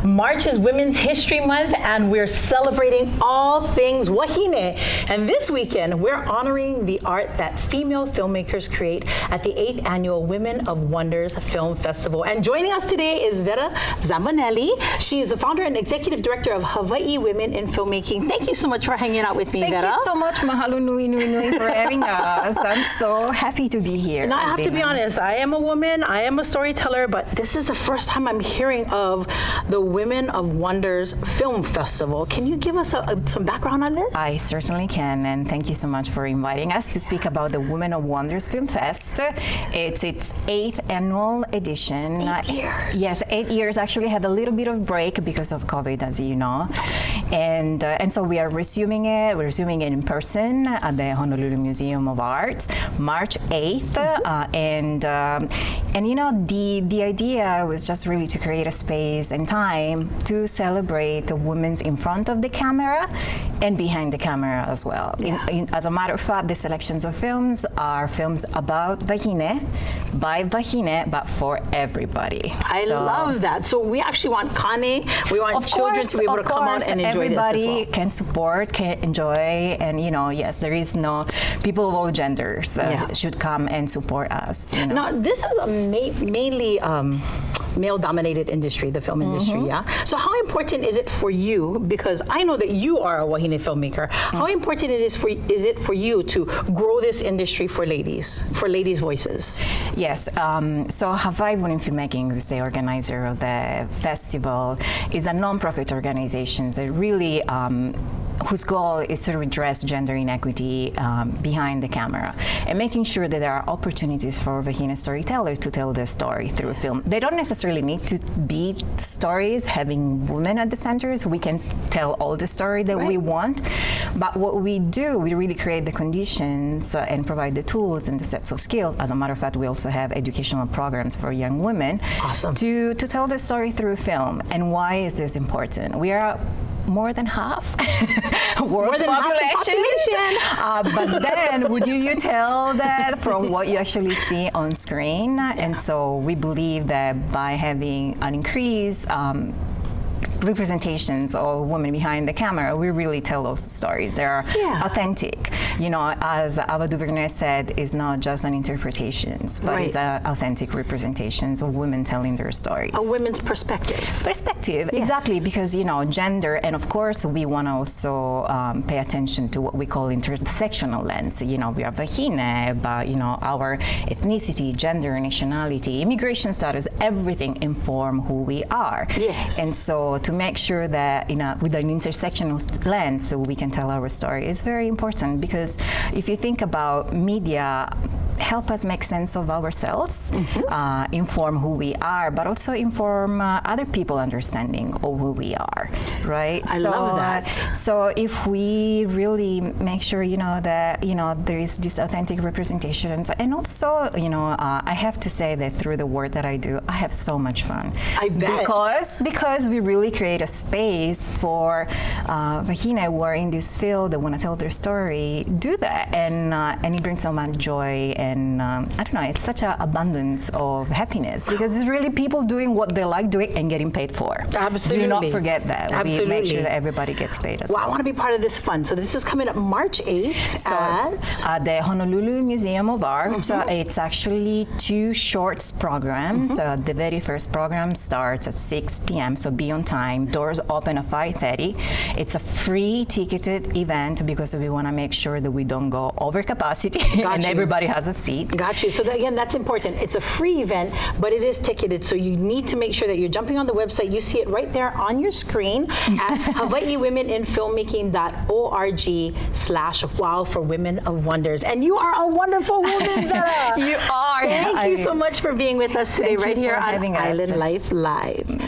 March is Women's History Month, and we're celebrating all things Wahine. And this weekend, we're honoring the art that female filmmakers create at the 8th Annual Women of Wonders Film Festival. And joining us today is Vera Zambonelli. She is the founder and executive director of Hawaii Women in Filmmaking. Thank you so much for hanging out with me, Vera. Thank you so much, mahalo nui nui nui for having us. I'm so happy to be here. Now, I have to be honest, I am a woman, I am a storyteller, but this is the first time I'm hearing of the Women of Wonders Film Festival. Can you give us some background on this? I certainly can, and thank you so much for inviting us to speak about the Women of Wonders Film Fest. It's its 8th annual edition. 8 years. Yes, 8 years. Actually had a little bit of break because of COVID, as you know. And so we are resuming it. We're resuming it in person at the Honolulu Museum of Art, March 8th. And you know, the idea was just really to create a space and time to celebrate the women in front of the camera and behind the camera as well. Yeah. As a matter of fact, the selections of films are films about Wahine, by Wahine, but for everybody. I love that. So we actually want Kane, we want children to be able to come out and enjoy this as well. Everybody can support, can enjoy, and you know, yes, there is no, people of all genders should come and support us. You know? Now, this is a mainly male-dominated industry, the film industry, yeah? So how important is it for you, because I know that you are a Wahine filmmaker, how important is it for you to grow this industry for ladies voices? Yes, so Hawaii Women in Filmmaking, who's the organizer of the festival, is a non-profit organization that really whose goal is to redress gender inequity behind the camera and making sure that there are opportunities for Wahine storytellers to tell their story through film. They don't necessarily need to be stories having women at the center, so we can tell all the story that we want. But what we do, we really create the conditions and provide the tools and the sets of skills. As a matter of fact, we also have educational programs for young women to tell the story through film. And why is this important? We are more than half world's population. But then, would you tell that from what you actually see on screen? And so we believe that by having an increase representations of women behind the camera, we really tell those stories. They're authentic. You know, as Ava DuVernay said, it's not just an interpretations, but it's authentic representations of women telling their stories. A women's perspective. Exactly, because, you know, gender, and of course, we want to also pay attention to what we call intersectional lens. You know, we are Wahine, but, you know, our ethnicity, gender, nationality, immigration status, everything inform who we are. Yes. And so to make sure that with an intersectional lens so we can tell our story is very important, because if you think about media, help us make sense of ourselves, inform who we are, but also inform other people understanding of who we are, right? I love that. So if we really make sure, you know, that, you know, there is this authentic representations, and also, you know, I have to say that through the work that I do, I have so much fun. I bet. Because we really create a space for Wahine who are in this field that want to tell their story, do that, and it brings so much joy. And I don't know, it's such an abundance of happiness, because it's really people doing what they like doing and getting paid for. Absolutely. Do not forget that. Absolutely. We make sure that everybody gets paid as well. Well, I want to be part of this fun. So this is coming up March 8th at the Honolulu Museum of Art. It's actually 2 short programs. The very first program starts at 6 p.m., so be on time. Doors open at 5:30. It's a free ticketed event because we want to make sure that we don't go over capacity and everybody has a seat. Got you. So again, that's important. It's a free event, but it is ticketed. So you need to make sure that you're jumping on the website. You see it right there on your screen at hawaiiwomeninfilmmaking.org/wow for Women of Wonders. And you are a wonderful woman, Vera. You are. Thank you so much for being with us today, right here on Island Life Live.